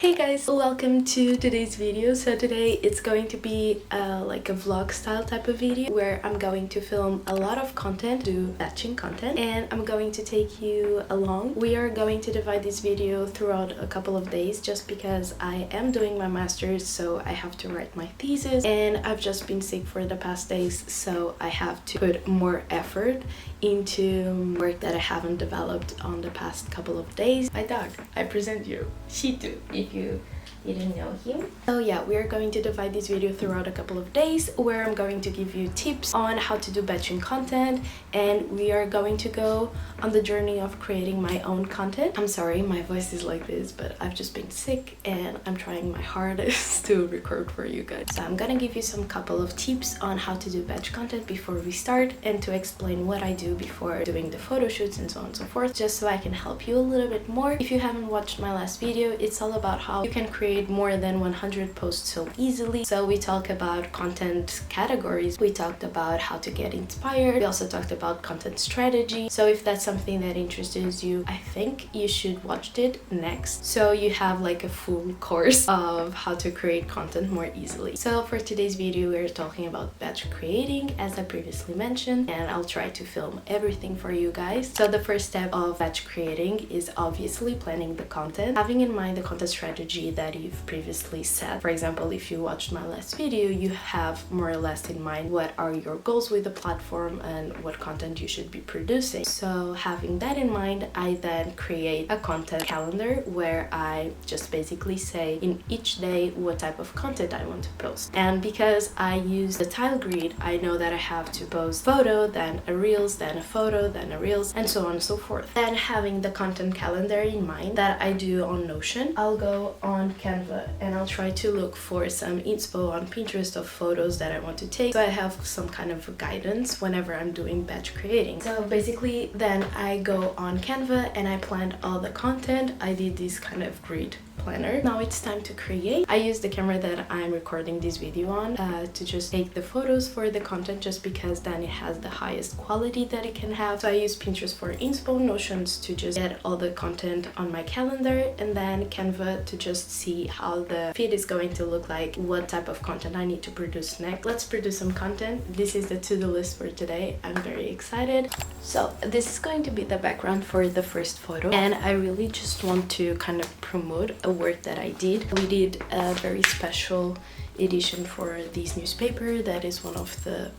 Hey guys, welcome to today's video. So today it's going to be like a vlog style type of video where I'm going to film a lot of content, do batching content, and I'm going to take you along. We are going to divide this video throughout a couple of days just because I am doing my master's, so I have to write my thesis, and I've just been sick for the past days, so I have to put more effort into work that I haven't developed on the past couple of days. My dog, I present you, Shitu, if you didn't know him. So yeah, we are going to divide this video throughout a couple of days where I'm going to give you tips on how to do batching content, and we are going to go on the journey of creating my own content. I'm sorry my voice is like this, but I've just been sick and I'm trying my hardest to record for you guys. So I'm gonna give you some couple of tips on how to do batch content before we start, and to explain what I do before doing the photo shoots and so on and so forth, just so I can help you a little bit more. If you haven't watched my last video, it's all about how you can create more than 100 posts so easily. So we talk about content categories, we talked about how to get inspired, we also talked about content strategy. So if that's something that interests you, I think you should watch it next, so you have like a full course of how to create content more easily. So for today's video, we're talking about batch creating, as I previously mentioned, and I'll try to film everything for you guys. So the first step of batch creating is obviously planning the content, having in mind the content strategy that you've previously set. For example, if you watched my last video, you have more or less in mind what are your goals with the platform and what content you should be producing. So having that in mind, I then create a content calendar where I just basically say in each day what type of content I want to post. And because I use the tile grid, I know that I have to post photo, then a reels, then a photo, then a reels, and so on and so forth. Then having the content calendar in mind that I do on Notion, I'll go on Canva and I'll try to look for some inspo on Pinterest of photos that I want to take, so I have some kind of guidance whenever I'm doing batch creating. So basically then I go on Canva and I planned all the content. I did this kind of grid planner. Now it's time to create. I use the camera that I'm recording this video on to just take the photos for the content, just because then it has the highest quality that it can have. So I use Pinterest for inspo, Notions to just get all the content on my calendar, and then Canva to just see how the feed is going to look like, what type of content I need to produce next. Let's produce some content. This is the to-do list for today. I'm very excited. So this is going to be the background for the first photo, and I really just want to kind of promote a work that I did. We did a very special edition for this newspaper that is one of the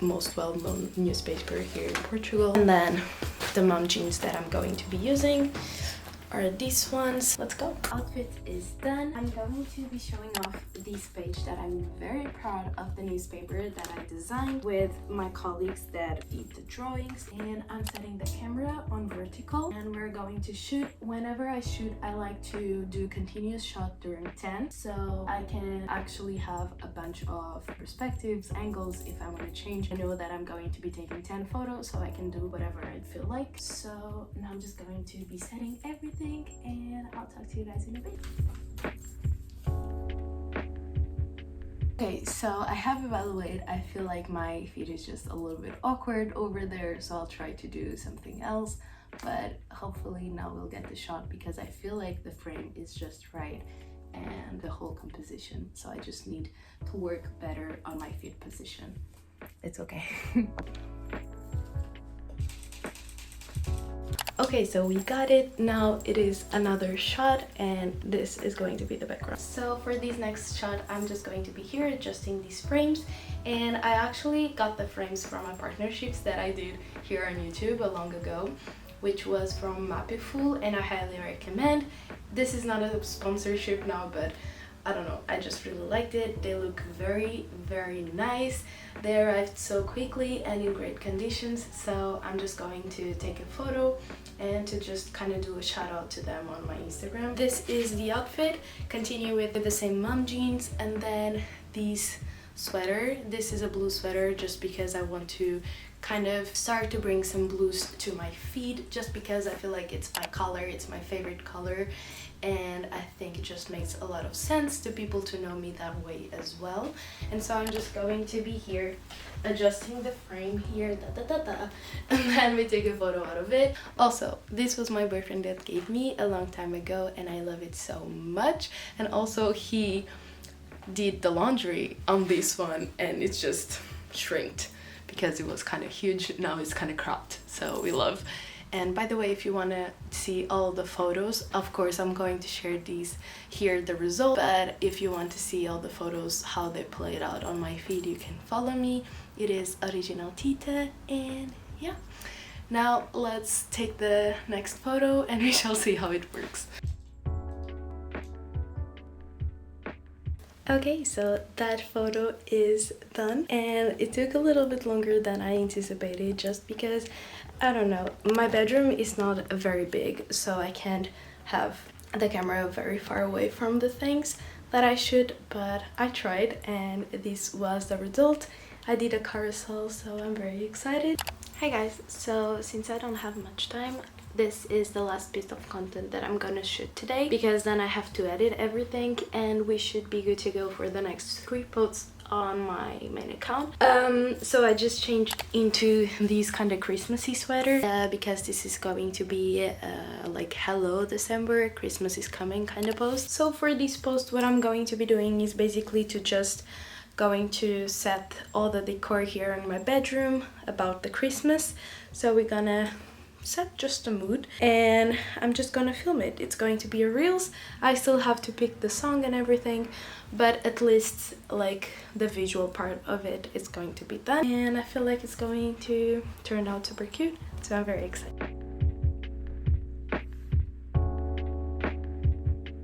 most well-known newspaper here in Portugal. And then the mom jeans that I'm going to be using are these ones. Let's go. Outfit is done. I'm going to be showing off this page that I'm very proud of, the newspaper that I designed with my colleagues that did the drawings, and I'm setting the camera on vertical and we're going to shoot. Whenever I shoot, I like to do continuous shot during 10, so I can actually have a bunch of perspectives, angles if I want to change. I know that I'm going to be taking 10 photos, so I can do whatever I feel like. So now I'm just going to be setting everything, and I'll talk to you guys in a bit. Okay, so I have evaluated. I feel like my feet is just a little bit awkward over there, so I'll try to do something else, but hopefully now we'll get the shot, because I feel like the frame is just right and the whole composition, so I just need to work better on my feet position. It's okay. Okay, so we got it. Now it is another shot, and this is going to be the background. So for this next shot, I'm just going to be here adjusting these frames, and I actually got the frames from my partnerships that I did here on YouTube a long ago, which was from 𝒍𝒊𝒏k𝒔, and I highly recommend. This is not a sponsorship now, but I don't know, I just really liked it. They look very, very nice. They arrived so quickly and in great conditions, so I'm just going to take a photo and to just kind of do a shout out to them on my Instagram. This is the outfit. Continue with the same mom jeans, and then these sweater. This is a blue sweater just because I want to kind of start to bring some blues to my feet, just because I feel like it's my color, it's my favorite color, and I think it just makes a lot of sense to people to know me that way as well. And so I'm just going to be here adjusting the frame here, and then we take a photo out of it. Also, this was my boyfriend that gave me a long time ago, and I love it so much. And also he did the laundry on this one, and it's just shrinked because it was kind of huge. Now it's kind of cropped, so we love. And by the way, if you want to see all the photos, of course I'm going to share these here, the result, but if you want to see all the photos how they played out on my feed, you can follow me. It is originaltita, and yeah, now let's take the next photo and we shall see how it works. Okay, so that photo is done, and it took a little bit longer than I anticipated just because, I don't know, my bedroom is not very big, so I can't have the camera very far away from the things that I should, but I tried and this was the result. I did a carousel, so I'm very excited. Hi guys, so since I don't have much time, this is the last piece of content that I'm gonna shoot today, because then I have to edit everything and we should be good to go for the next 3 posts on my main account. So I just changed into these kind of Christmassy sweater because this is going to be like hello December, Christmas is coming kind of post. So for this post, what I'm going to be doing is basically to just going to set all the decor here in my bedroom about the Christmas. So we're gonna set just a mood and I'm just gonna film it. It's going to be a reels. I still have to pick the song and everything, but at least like the visual part of it is going to be done, and I feel like it's going to turn out super cute, so I'm very excited.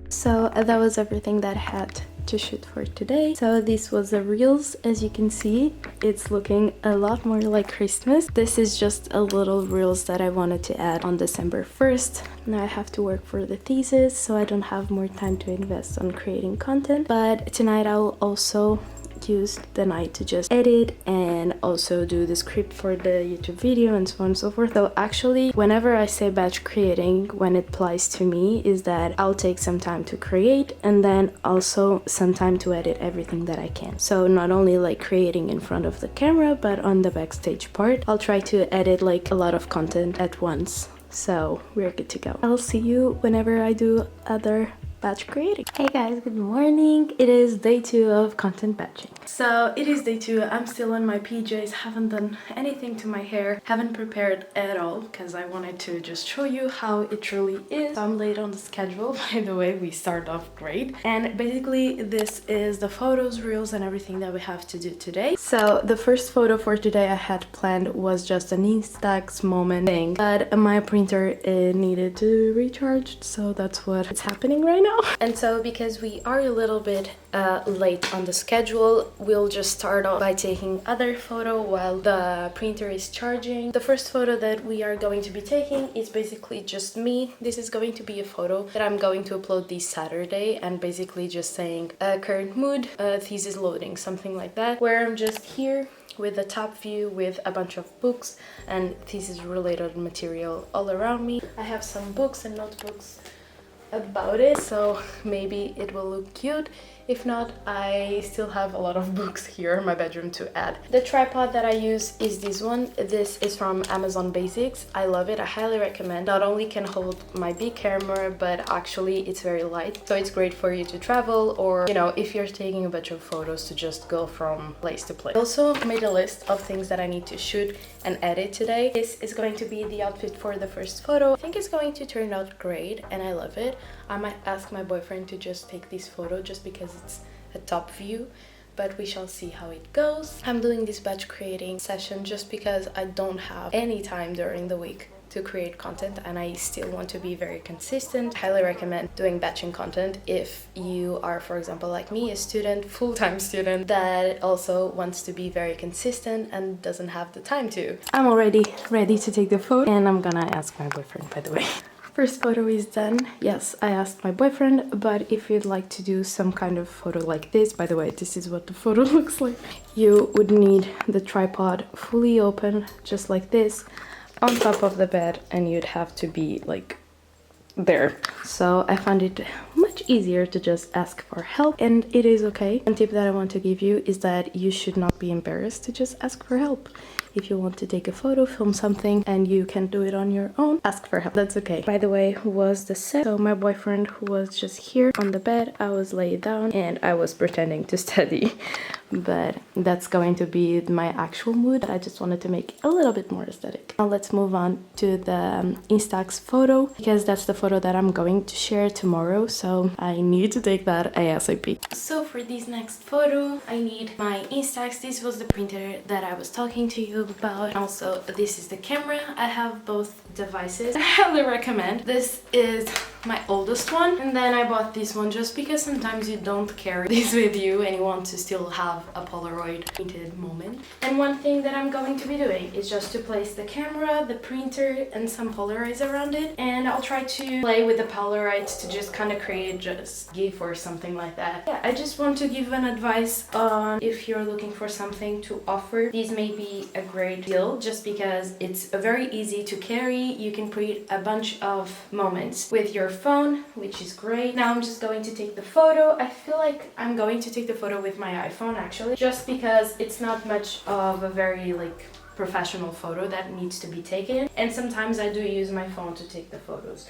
So that was everything that I had to shoot for today. So this was the reels. As you can see, it's looking a lot more like Christmas. This is just a little reels that I wanted to add on December 1st. Now I have to work for the thesis, so I don't have more time to invest on creating content, but tonight I'll also use the night to just edit and also do the script for the YouTube video and so on and so forth. So actually, whenever I say batch creating, when it applies to me is that I'll take some time to create and then also some time to edit everything that I can. So not only like creating in front of the camera, but on the backstage part, I'll try to edit like a lot of content at once. So we're good to go. I'll see you whenever I do other batch creating. Hey guys, good morning. It is day 2 of content batching. So it is day 2. I'm still in my PJs, haven't done anything to my hair, haven't prepared at all because I wanted to just show you how it truly is. So I'm late on the schedule, by the way. We start off great, and basically this is the photos, reels and everything that we have to do today. So the first photo for today I had planned was just an Instax moment thing, but my printer needed to recharge, so that's what is happening right now. And so because we are a little bit late on the schedule, we'll just start off by taking other photo while the printer is charging. The first photo that we are going to be taking is basically just me. This is going to be a photo that I'm going to upload this Saturday, and basically just saying current mood, thesis loading, something like that, where I'm just here with the top view with a bunch of books and thesis related material all around me. I have some books and notebooks about it, so maybe it will look cute. If not, I still have a lot of books here in my bedroom to add. The tripod that I use is this one. This is from Amazon Basics. I love it. I highly recommend. Not only can hold my big camera, but actually it's very light, so it's great for you to travel, or you know, if you're taking a bunch of photos, to just go from place to place. I also made a list of things that I need to shoot and edit today. This is going to be the outfit for the first photo. I think it's going to turn out great and I love it. I might ask my boyfriend to just take this photo just because it's a top view, but we shall see how it goes. I'm doing this batch creating session just because I don't have any time during the week to create content and I still want to be very consistent. Highly recommend doing batching content if you are, for example, like me, a student, full-time student that also wants to be very consistent and doesn't have the time to. I'm already ready to take the photo and I'm gonna ask my boyfriend, by the way. First photo is done. Yes, I asked my boyfriend, but if you'd like to do some kind of photo like this, by the way, this is what the photo looks like. You would need the tripod fully open, just like this, on top of the bed, and you'd have to be like there. So I found it much easier to just ask for help, and it is okay. One tip that I want to give you is that you should not be embarrassed to just ask for help. If you want to take a photo, film something, and you can do it on your own, ask for help. That's okay. By the way, who was the set? So my boyfriend, who was just here on the bed, I was laid down and I was pretending to study. But that's going to be my actual mood. I just wanted to make it a little bit more aesthetic. Now let's move on to the Instax photo, because that's the photo that I'm going to share tomorrow, so I need to take that ASAP. So for this next photo, I need my Instax. This was the printer that I was talking to you about. Also, this is the camera. I have both devices. I highly recommend. This is my oldest one, and then I bought this one just because sometimes you don't carry this with you and you want to still have a Polaroid printed moment. And one thing that I'm going to be doing is just to place the camera, the printer, and some Polaroids around it, and I'll try to play with the Polaroids to just kind of create just GIF or something like that. Yeah, I just want to give an advice on if you're looking for something to offer. These may be a great deal just because it's very easy to carry. You can create a bunch of moments with your phone, which is great. Now I'm just going to take the photo. I feel like I'm going to take the photo with my iPhone actually, just because it's not much of a very like professional photo that needs to be taken, and sometimes I do use my phone to take the photos.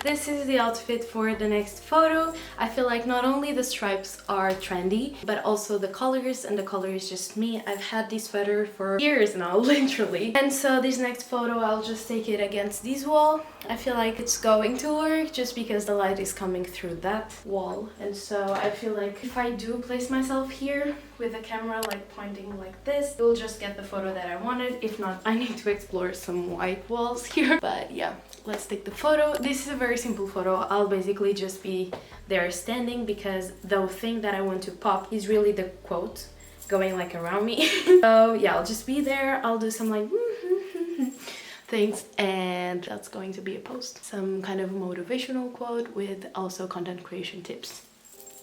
This is the outfit for the next photo. I feel like not only the stripes are trendy, but also the colors, and the color is just me. I've had this sweater for years now, literally. And so this next photo, I'll just take it against this wall. I feel like it's going to work just because the light is coming through that wall. And so I feel like if I do place myself here with the camera like pointing like this, you'll just get the photo that I wanted. If not, I need to explore some white walls here. But yeah, let's take the photo. This is a very simple photo. I'll basically just be there standing because the thing that I want to pop is really the quote going like around me. So yeah, I'll just be there. I'll do some like things, and that's going to be a post. Some kind of motivational quote with also content creation tips.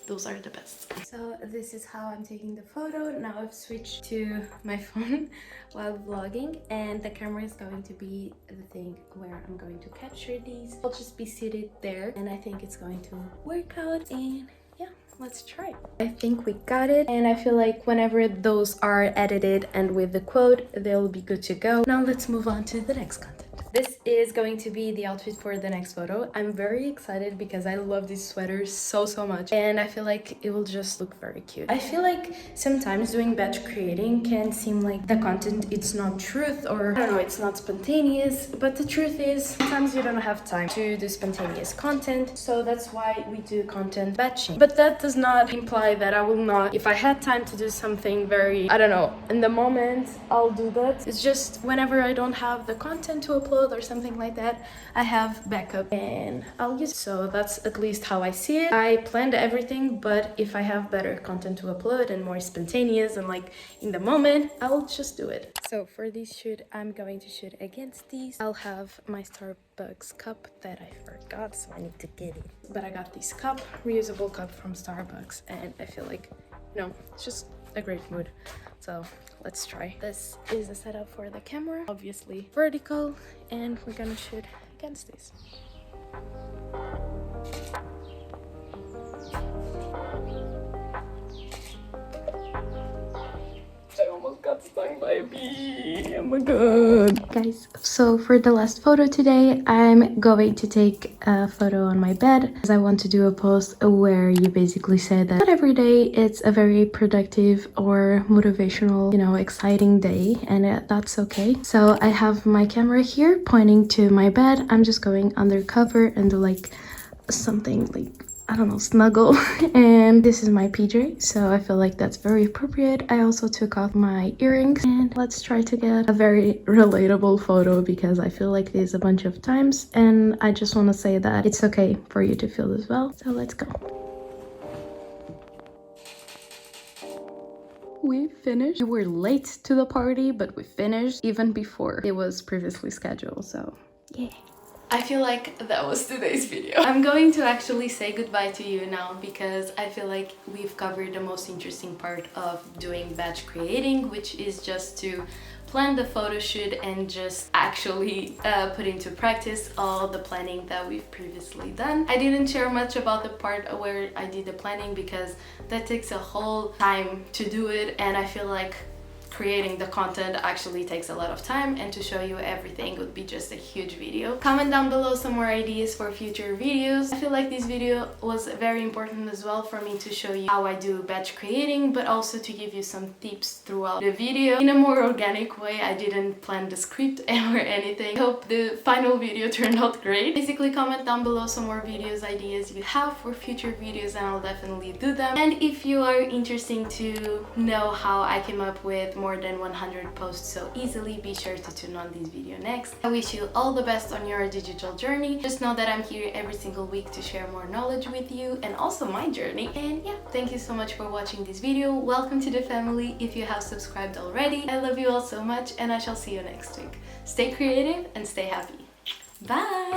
Those are the best. So this is how I'm taking the photo. Now I've switched to my phone while vlogging, and the camera is going to be the thing where I'm going to capture these. I'll just be seated there, and I think it's going to work out, and yeah, let's try. I think we got it, and I feel like whenever those are edited and with the quote, they'll be good to go. Now let's move on to the next content. This is going to be the outfit for the next photo. I'm very excited because I love this sweater so much, and I feel like it will just look very cute. I feel like sometimes doing batch creating can seem like the content, it's not truth, or I don't know, it's not spontaneous, but the truth is sometimes you don't have time to do spontaneous content, so that's why we do content batching. But that does not imply that I will not, if I had time to do something very, I don't know, in the moment, I'll do that. It's just whenever I don't have the content to upload or something like that, I have backup and I'll use it. So that's at least how I see it. I planned everything, but if I have better content to upload and more spontaneous and like in the moment, I'll just do it. So for this shoot, I'm going to shoot against these. I'll have my Starbucks cup that I forgot, so I need to get it. But I got this cup, reusable cup from Starbucks, and I feel like, you know, it's just a great mood. So let's try. This is the setup for the camera, obviously vertical, and we're gonna shoot against this. I almost got stung by a bee. Oh my god. Guys, so for the last photo today, I'm going to take a photo on my bed, because I want to do a post where you basically say that not every day it's a very productive or motivational, you know, exciting day, and that's okay. So I have my camera here pointing to my bed. I'm just going undercover and do like something like, I don't know, snuggle. And this is my PJ, so I feel like that's very appropriate. I also took off my earrings, and let's try to get a very relatable photo, because I feel like this a bunch of times, and I just want to say that it's okay for you to feel as well. So let's go. We finished. We were late to the party, but we finished even before it was previously scheduled, so yeah. I feel like that was today's video. I'm going to actually say goodbye to you now because I feel like we've covered the most interesting part of doing batch creating, which is just to plan the photo shoot and just actually put into practice all the planning that we've previously done. I didn't share much about the part where I did the planning because that takes a whole time to do it, and I feel like creating the content actually takes a lot of time, and to show you everything would be just a huge video. Comment down below some more ideas for future videos. I feel like this video was very important as well for me to show you how I do batch creating, but also to give you some tips throughout the video in a more organic way. I didn't plan the script or anything. I hope the final video turned out great. Basically, comment down below some more videos, ideas you have for future videos, and I'll definitely do them. And if you are interested to know how I came up with more than 100 posts so easily, be sure to tune on this video next. I wish you all the best on your digital journey. Just know that I'm here every single week to share more knowledge with you and also my journey. And yeah, thank you so much for watching this video. Welcome to the family if you have subscribed already. I love you all so much, and I shall see you next week. Stay creative and stay happy. Bye!